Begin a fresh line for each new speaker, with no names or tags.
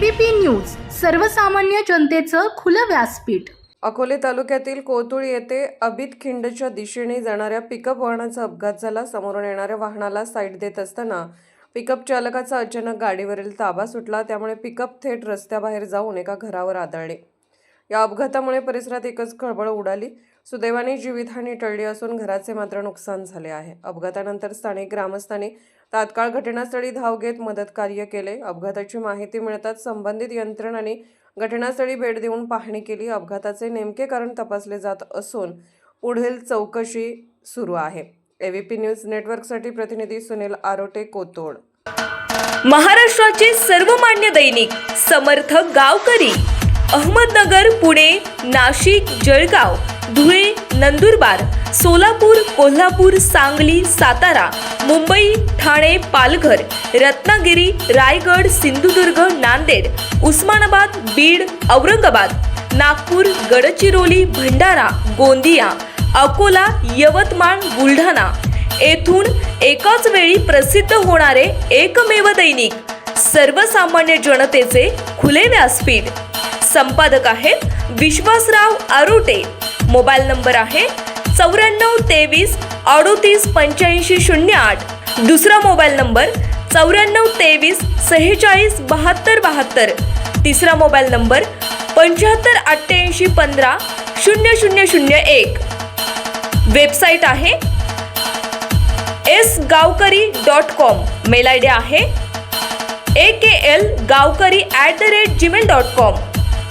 ABP news, सर्वसामान्य जनतेचं खुलं व्यासपीठ।
अकोले तालुक्यातील कोतुळ येथे अबितखिंडच्या दिशेने जाणाऱ्या पिकअप वाहनाचा अपघात झाला। समोरून येणाऱ्या वाहनाला साईड देत असताना पिकअप चालकाचा अचानक गाडीवरील ताबा सुटला, त्यामुळे पिकअप थेट रस्त्याबाहेर जाऊन एका घरावर आदळले। या अपघातामुळे परिसरात एकच खळबळ उडाली। सुदैवाने जीवितहानी टळली असून घराचे मात्र नुकसान झाले आहे। अपघातानंतर स्थानिक ग्रामस्थांनी तात्काळ घटनास्थळी धाव घेत मदत कार्य केले। अपघाताची माहिती मिळताच संबंधित यंत्रणांनी घटनास्थळी भेट देऊन पाहणी केली। अपघाताचे नेमके कारण तपासले जात असून पुढील चौकशी सुरू आहे। एबीपी न्यूज नेटवर्कसाठी प्रतिनिधी सुनील आरोटे, कोतुळ।
महाराष्ट्राचे सर्वमान्य दैनिक समर्थ गावकरी, अहमदनगर, पुणे, नाशिक, जळगाव, धुळे, नंदुरबार, सोलापूर, कोल्हापूर, सांगली, सातारा, मुंबई, ठाणे, पालघर, रत्नागिरी, रायगड, सिंधुदुर्ग, नांदेड, उस्मानाबाद, बीड, औरंगाबाद, नागपूर, गडचिरोली, भंडारा, गोंदिया, अकोला, यवतमाळ, बुलढाणा येथून एकाच वेळी प्रसिद्ध होणारे एकमेव दैनिक, सर्वसामान्य जनतेचे खुले व्यासपीठ। संपादक आहेत विश्वासराव आरोटे। मोबाईल नंबर आहे 9423 38 85 08। दुसरा मोबाईल नंबर 9423 46 72 72। तिसरा मोबाईल नंबर 75 88 15 0001। वेबसाईट आहे sgavkari.com। मेल आयडी आहे aklgavkari@gmail.com।